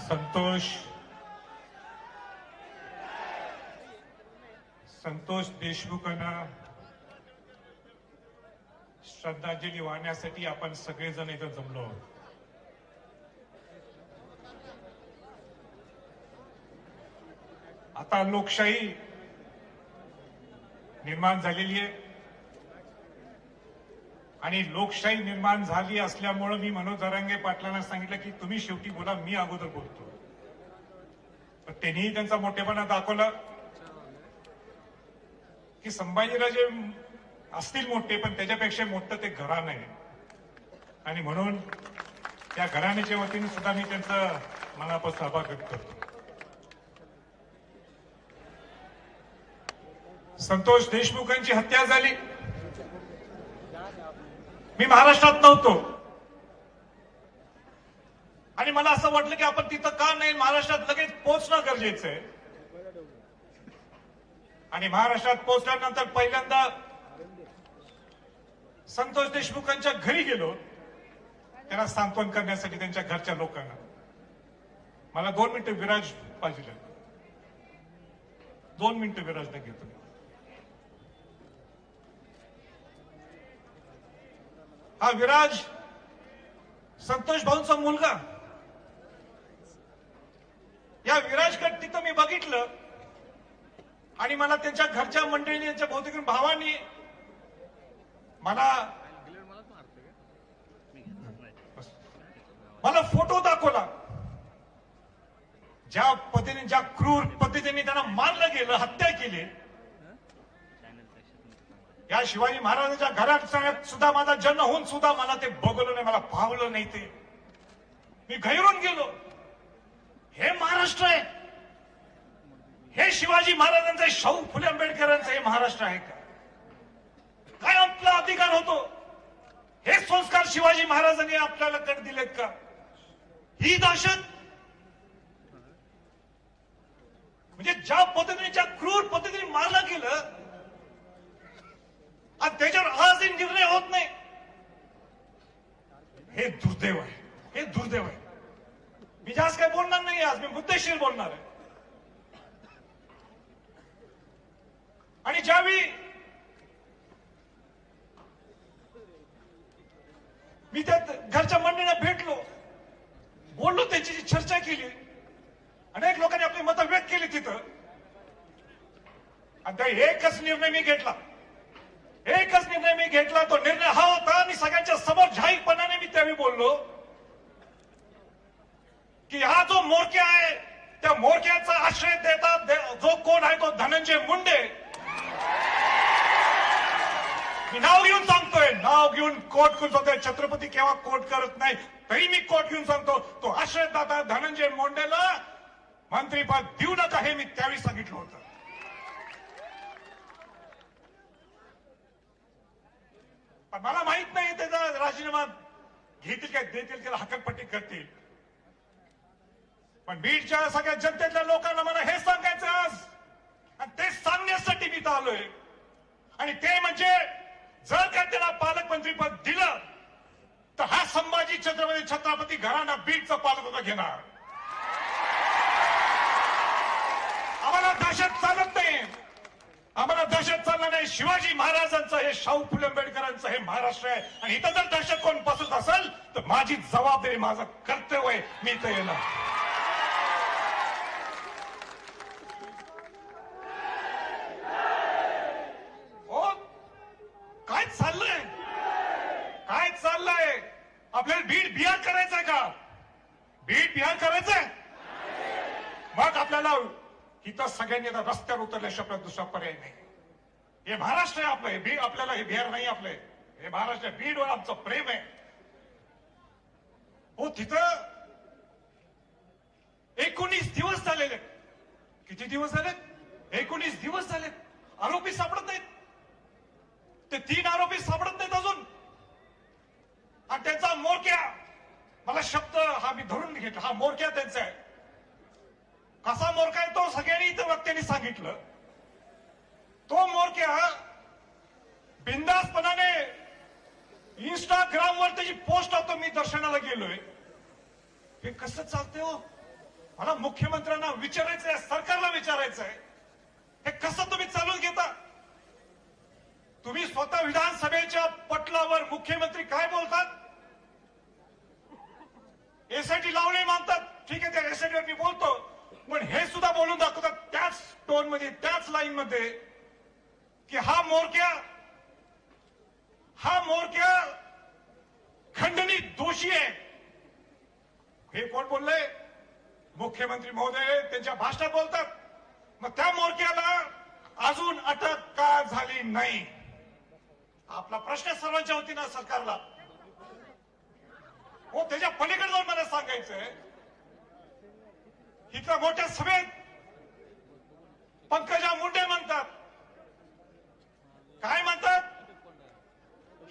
संतोष देशमुखांना श्रद्धांजली वाहण्यासाठी आपण सगळेजण इथं जमलो आहोत. आता लोकशाही निर्माण झालेली आहे आणि लोकशाही निर्माण झाली असल्यामुळे मी मनोज जरांगे पाटलांना सांगितलं की तुम्ही शेवटी बोला, मी अगोदर बोलतो. पण त्यांनीही त्यांचा मोठेपणा दाखवला की संभाजीराजे असतील मोठे, पण त्याच्यापेक्षा मोठं ते घराणं आहे आणि म्हणून त्या घराण्याच्या वतीने सुद्धा मी त्यांचा मनापासून आभार व्यक्त करतो. संतोष देशमुखांची हत्या झाली, मी महाराष्ट्रात नव्हतो आणि मला असं वाटलं की आपण तिथं का नाही, महाराष्ट्रात लगेच पोहोचणं गरजेचं आहे. आणि महाराष्ट्रात पोहोचल्यानंतर पहिल्यांदा संतोष देशमुखांच्या घरी गेलो, त्यांना सांत्वन करण्यासाठी त्यांच्या घरच्या लोकांना. मला 2 मिनिटं विराज पाहिजे, 2 मिनिटं विराजला घेतो. हा विराज संतोष भाऊंचा मुलगा. या विराजकडे तिथं मी बघितलं आणि मला त्यांच्या घरच्या मंडळींनी, त्यांच्या बहुतेक भावांनी मला फोटो दाखवला. ज्या पद्धतीने, ज्या क्रूर पद्धतीने त्यांना मारलं गेलं, हत्या केली. या शिवाजी महाराजांच्या घरात सुद्धा माझा जन्म होऊन सुद्धा मला ते बघवलं नाही, मला पावलं नाही. ते मी गैरून गेलो. हे महाराष्ट्र आहे? हे शिवाजी महाराजांचं, शाहू फुले आंबेडकरांचं हे महाराष्ट्र आहे का? काय आपला अधिकार होतो? हे संस्कार शिवाजी महाराजांनी आपल्याला कड दिलेत का? ही दहशत, म्हणजे ज्या पद्धतीने, ज्या क्रूर पद्धतीने मारलं गेलं आणि त्याच्यावर आजही निर्णय होत नाही, हे दुर्दैव आहे, हे दुर्दैव आहे. मी जास्त काही बोलणार नाही आज, मी मुद्देशीर बोलणार आहे. आणि ज्यावेळी मी त्या घरच्या मंडळींना भेटलो, बोललो, त्यांची चर्चा केली, अनेक लोकांनी आपली मतं व्यक्त केली तिथं. आणि एकच निर्णय मी घेतला, एकच निर्णय मी घेतला. तो निर्णय हा होता, मी सगळ्यांच्या समोर जाहीरपणाने मी त्यावेळी बोललो की हा जो मोरक्या आहे, त्या मोरक्याचा आश्रय देतात जो कोण आहे तो धनंजय मुंडे. मी नाव घेऊन सांगतोय, नाव घेऊन कोट करून सांगतोय. छत्रपती केव्हा कोट करत नाही, तरी मी कोट घेऊन सांगतो, तो आश्रयदाता धनंजय मुंडेला मंत्रीपद देऊ नका, हे मी त्यावेळी सांगितलं होतं. पण मला माहित नाही त्याचा राजीनामा घेतील काय, देतील, त्याला हकालपट्टी करतील. पण बीडच्या सगळ्या जनतेतल्या लोकांना मला हे सांगायचं आज, आणि ते सांगण्यासाठी मी इथं आलोय. आणि ते म्हणजे, जर का त्याला पालकमंत्रीपद दिलं तर हा संभाजी छत्रपती घराणा बीडचं पालकत्व घेणार. आम्हाला दहशत चालत नाही, आम्हाला दहशत चालणार नाही. शिवाजी महाराजांचं, हे शाहू फुले आंबेडकरांचं हे महाराष्ट्र आहे. आणि इथं जर दहशत कोण पसरत असेल तर माझी जबाबदारी, माझं कर्तव्य आहे, मी इथं येणार. काय चाललंय, काय चाललंय? आपल्याला बीड बिहार करायचंय का? बीड बिहार करायचंय? मग आपल्याला इथं सगळ्यांनी रस्त्यावर उतरल्याशिवाय आपल्याला दुसरा पर्याय नाही. हे महाराष्ट्र आहे आपलं, हे आपल्याला हे बिहार नाही आपलं, हे महाराष्ट्र. बीडवर आमचं प्रेम आहे. हो, तिथं 19 दिवस झालेले. किती दिवस झाले? 19 दिवस झाले. आरोपी सापडत नाहीत. ते 3 आरोपी सापडत नाहीत अजून. आणि त्यांचा मोरक्या, मला शब्द हा मी धरून घेतला, हा मोरक्या त्यांचा आहे. कसा मोरक्या आहे तो सगळ्यांनी इथं वक्त्यांनी सांगितलं. तो मोरक्या बिंदासपणाने इंस्टाग्रामवर त्याची पोस्ट होतो, मी दर्शनाला गेलोय. हे कसं चालतंय हो? मला मुख्यमंत्र्यांना विचारायचंय, सरकारला विचारायचंय, हे कसं तुम्ही चालून घेता? तुम्ही स्वतः विधानसभेच्या पटलावर मुख्यमंत्री काय बोलतात? एसआयटी लावणे मानतात, ठीक आहे, त्या एसआयटीवर मी बोलतो, पण हे सुद्धा बोलून दाखवतात त्याच टोन मध्ये, त्याच लाईन मध्ये, की हा मोरक्या खंडणीत दोषी आहे. हे कोण बोललंय? मुख्यमंत्री महोदय त्यांच्या भाषणात बोलतात. मग त्या मोरक्याला अजून अटक का झाली नाही? आपला प्रश्न सर्वांच्या वतीनं सरकारला. हो, त्याच्या पलीकडे जाऊन मला सांगायचंय, इथल्या मोठ्या सभेत पंकजा मुंडे म्हणतात, काय म्हणतात,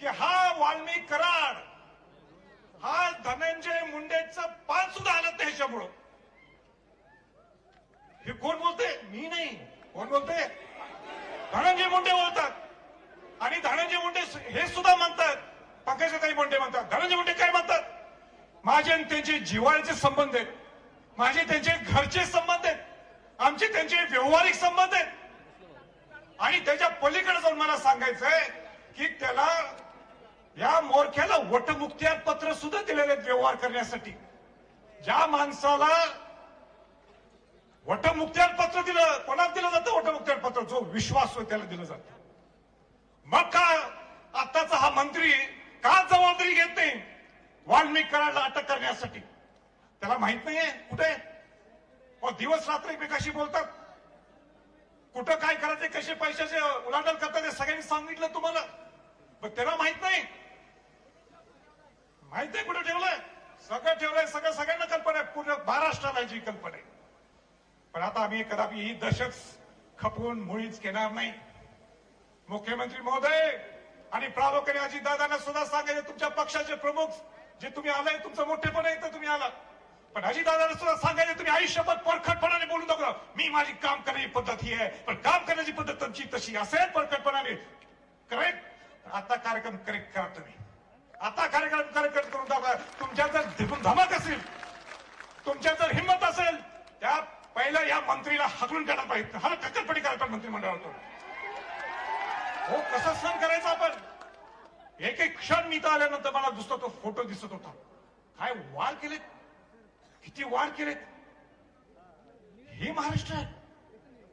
की हा वाल्मिक कराड, हा धनंजय मुंडेचं पान सुद्धा हलत नाही ह्याच्यामुळं. हे कोण बोलते? मी नाही. कोण बोलते? धनंजय मुंडे बोलतात. आणि धनंजय मुंडे हे सुद्धा म्हणतात, पंकजाताई मुंडे म्हणतात, धनंजय मुंडे काय म्हणतात, माझे आणि त्यांचे जिव्हाळ्याचे संबंध आहेत, माझे त्यांचे घरचे संबंध आहेत, आमचे त्यांचे व्यवहारिक संबंध आहेत. आणि त्याच्या पलीकडे जाऊन मला सांगायचंय की त्याला, या मोरख्याला वटमुक्त्यार पत्र सुद्धा दिलेले आहेत व्यवहार करण्यासाठी. ज्या माणसाला वटमुक्त्यार पत्र दिलं, कोणाला दिलं जातं वटमुक्त्यार पत्र? जो विश्वास त्याला दिलं जातं. मग का आताचा हा मंत्री का जबाबदारी घेत नाही वाल्मिक कराडला अटक करण्यासाठी? त्याला माहित नाहीये कुठे दिवस रात्र एकमेकाशी बोलतात, कुठं काय करायचे, कसे पैशाचे उलाढाल करतात, हे सगळ्यांनी सांगितलं तुम्हाला. पण त्याला माहित नाही. माहित आहे कुठं ठेवलंय? सगळं ठेवलंय, सगळ्यांना कल्पना आहे, पूर्ण महाराष्ट्राला जी कल्पना आहे. पण आता आम्ही कदापि ही दहशत खपवून मुळीच घेणार नाही. मुख्यमंत्री महोदय आणि प्रामुख्याने अजितदादांना सुद्धा सांगायचं, तुमच्या पक्षाचे प्रमुख जे तुम्ही आलाय, तुमचं मोठेपण आहे तर तुम्ही आला, पण अजितदादांना सुद्धा सांगायचं, तुम्ही आयुष्यभर परखटपणाने बोलून दाखवा, मी माझी काम करण्याची पद्धत ही आहे, पण काम करण्याची पद्धत तुमची तशी असेल परखटपणाने. करेक्ट? आता कार्यक्रम करेक्ट करा तुम्ही. आता कार्यक्रम करेक्ट करून दाखवा. तुमच्या जर धमक असेल, तुमच्या जर हिंमत असेल, त्या पहिला या मंत्रीला हकलून काढायला पाहिजे, हा कक्करपणी करायला पाहिजे मंत्रिमंडळातून. हो, कसं सहन करायचं आपण? एक एक क्षण मी तर आल्यानंतर मला दुसरा तो फोटो दिसत होता. काय वार केलेत, किती वार केलेत. हे महाराष्ट्र आहे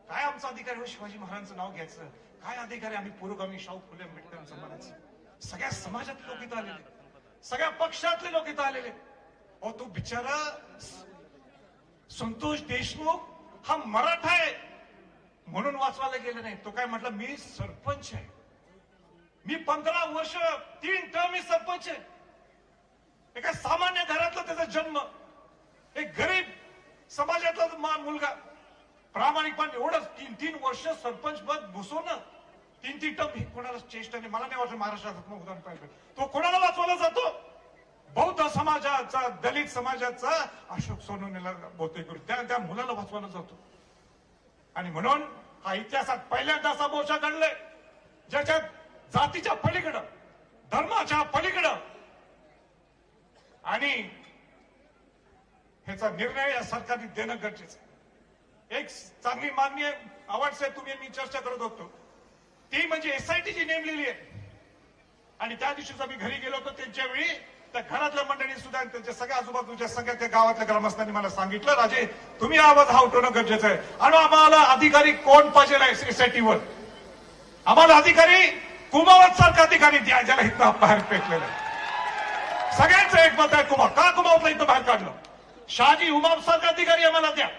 काय? आमचा अधिकार हो शिवाजी महाराजांचं नाव घ्यायचं? काय अधिकार आहे आम्ही पुरोगामी शाहू फुले आंबेडकरांचं म्हणायचं? सगळ्या समाजातले लोक इथं आलेले, सगळ्या पक्षातले लोक इथं आलेले. अहो, तो बिचारा संतोष देशमुख हा मराठा आहे म्हणून वाचवायला गेलं नाही. तो काय म्हटलं, मी सरपंच आहे, मी 15 वर्ष 3 टर्म मी सरपंच आहे. एका सामान्य घरातला त्याचा जन्म, एक गरीब समाजातला मुलगा, प्रामाणिकपणे एवढंच 3 वर्ष सरपंच पद भूसवणं, 3 टर्म, हे कोणाला चेष्टा नाही. मला नाही वाटत महाराष्ट्रात उदाहरण पाहिजे. तो कोणाला वाचवला जातो? बौद्ध समाजाचा, दलित समाजाचा अशोक सोनवणेला बहुतेक त्या मुलाला वाचवला जातो. आणि म्हणून हा इतिहासात पहिल्यांदा असा मोर्चा घडलाय ज्याच्यात जातीच्या पलीकडं, धर्माच्या पलीकडं, आणि ह्याचा निर्णय या सरकारने देणं गरजेचं आहे. एक चांगली मागणी आहे, आवाज साहेब तुम्ही मी चर्चा करत होतो, ती म्हणजे एसआयटी जी नेमलेली आहे. आणि त्या दिवशीच आम्ही घरी गेलो होतो, त्यांच्या वेळी त्या घरातल्या मंडळी सुद्धा त्यांच्या सगळ्या आजूबाजूच्या सगळ्या त्या गावातल्या ग्रामस्थांनी मला सांगितलं, राजे तुम्ही आवाज हा उठवणं गरजेचं आहे. आणि आम्हाला अधिकारी कोण पाहिजे एसआयटीवर? आम्हाला अधिकारी कुमावत सारखा अधिकारी द्या, ज्याला इथं बाहेर फेकलेलं आहे. सगळ्यांचं एक मत आहे, का कुमावतला इथं बाहेर काढलं? शहाजी उमाप सारखा अधिकारी आम्हाला द्या.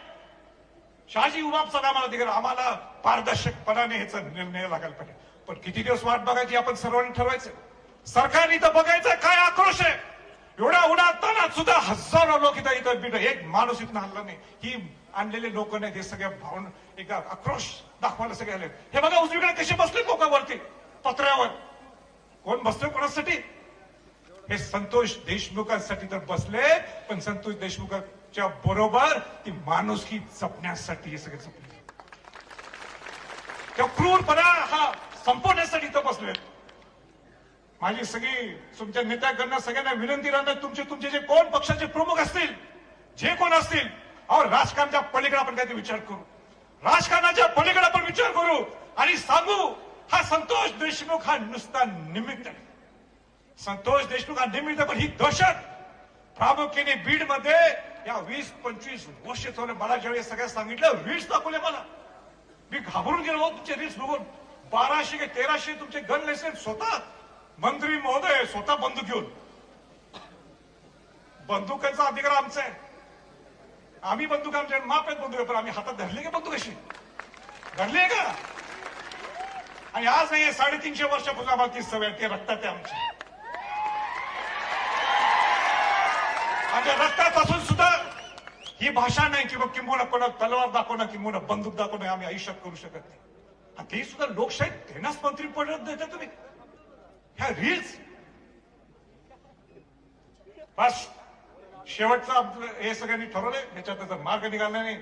शहाजी उमाप सारखा आम्हाला अधिकारी, आम्हाला पारदर्शकपणाने ह्याचा निर्णय लागायला पाहिजे. पण किती दिवस वाट बघायची आपण सर्वांनी ठरवायचं. सरकारने इथं बघायचं काय आक्रोश आहे. एवढ्या उन्हातानात सुद्धा हजारो लोक इथं भेट, एक माणूस इथं हल्ला नाही. ही आणलेले लोक नाहीत, हे सगळ्या भावना एक आक्रोश दाखवायला सगळे आले. हे बघा उजवीकडे कसे बसले लोकांवरती पत्र्यावर. कोण बसले कोणासाठी? हे संतोष देशमुखांसाठी तर बसले, पण संतोष देशमुखांच्या बरोबर ती माणुसकी जपण्यासाठी हे सगळे जपले. त्या क्रूरपणा हा संपवण्यासाठी इथं बसले. माझी सगळी तुमच्या नेत्याकडनं सगळ्यांना विनंती राहणार, तुमचे जे कोण पक्षाचे प्रमुख असतील, जे कोण असतील, और राजकारणाच्या पलीकडे आपण काहीतरी विचार करू, राजकारणाच्या पलीकडे आपण विचार करू आणि सांगू हा संतोष देशमुख हा नुसता निमित्त आहे. संतोष देशमुख हा निमित्त, पण ही दहशत प्रामुख्याने बीड मध्ये या 20-25 वर्ष चालू. मला ज्यावेळी सगळ्या सांगितलं, रील्स दाखवले मला, मी घाबरून गेलो तुमचे रील्स बघून. 1200 की 1300 तुमचे गन लायसन्स, स्वतः मंत्री महोदय स्वतः बंदूक घेऊन. बंदुकांचा अधिकार आमचा आहे, आम्ही बंदूक आमच्या माप आहेत बंदूक, पण आम्ही हातात धरली का बंदूक अशी धरली आहे का? आणि आज नाही, 350 वर्षापासून आम्हाला ती सवय, ते रक्तात आहे आमची. आमच्या रक्तापासून सुद्धा ही भाषा नाही की किंबहुना कोणा तलवार दाखवणं, किंबहुना बंदूक दाखवणं आम्ही आयुष्यात करू शकत नाही. आणि ते सुद्धा लोकशाही तेनाच मंत्री पडत देता तुम्ही ह्या रील्स. बस शेवटचं हे सगळ्यांनी ठरवलंय, याच्यात मार्ग निघाला नाही.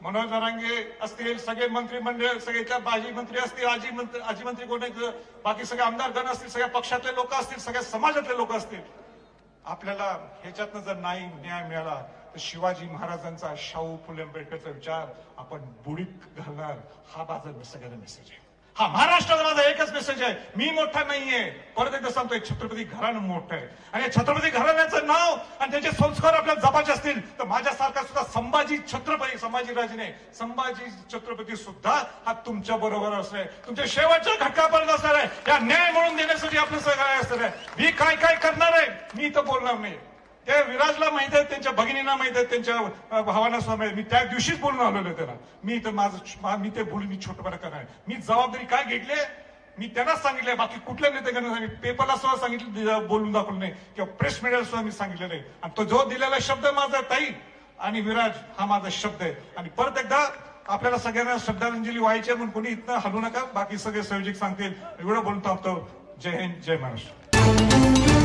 मनोज जरांगे असतील, सगळे मंत्रिमंडळ, सगळ्याच्या माजी मंत्री असतील, आजी मंत्री कोण आहेत, बाकी सगळे आमदारगण असतील, सगळ्या पक्षातले लोक असतील, सगळ्या समाजातले लोक असतील. आपल्याला ह्याच्यातनं जर नाही न्याय मिळाला तर शिवाजी महाराजांचा, शाहू फुले आंबेडकरचा विचार आपण बुडीत घालणार, हा माझा सगळ्यांना मेसेज आहे. हा महाराष्ट्राचा माझा एकच मेसेज आहे, मी मोठा नाहीये, परत एकदा सांगतोय, छत्रपती घराणं मोठं आहे. आणि छत्रपती घराण्याचं नाव आणि त्याचे संस्कार आपल्याला जपायचे असतील तर माझ्यासारखा सुद्धा संभाजी छत्रपती, संभाजीराजे नाही, संभाजी छत्रपती सुद्धा हा तुमच्या बरोबर असणार आहे, तुमच्या शेवटच्या घटकापर्यंत असणार आहे. या न्याय मिळवून देण्यासाठी आपलं सगळं असणार आहे. मी काय काय करणार आहे मी तर बोलणार नाही. ते विराजला माहित आहे, त्यांच्या भगिनींना माहित आहे, त्यांच्या भावांना सुद्धा माहिती. मी त्या दिवशीच बोलून आलेलो त्यांना, मी तर माझं मी ते बोलून मी छोटपणा करणार. मी जबाबदारी काय घेतली मी त्यांनाच सांगितलंय, बाकी कुठल्या नेत्याकडे सांगितलं, पेपरला सुद्धा सांगितलं, बोलून दाखवलं नाही, किंवा प्रेस मीडियाला सुद्धा मी सांगितलं नाही. आणि तो जो दिलेला शब्द माझा, ताई आणि विराज हा माझा शब्द आहे. आणि परत एकदा आपल्याला सगळ्यांना श्रद्धांजली व्हायची म्हणून कोणी इथनं हलू नका, बाकी सगळे संयोजक सांगतील. एवढं बोलतो आपतो. जय हिंद, जय महाराष्ट्र.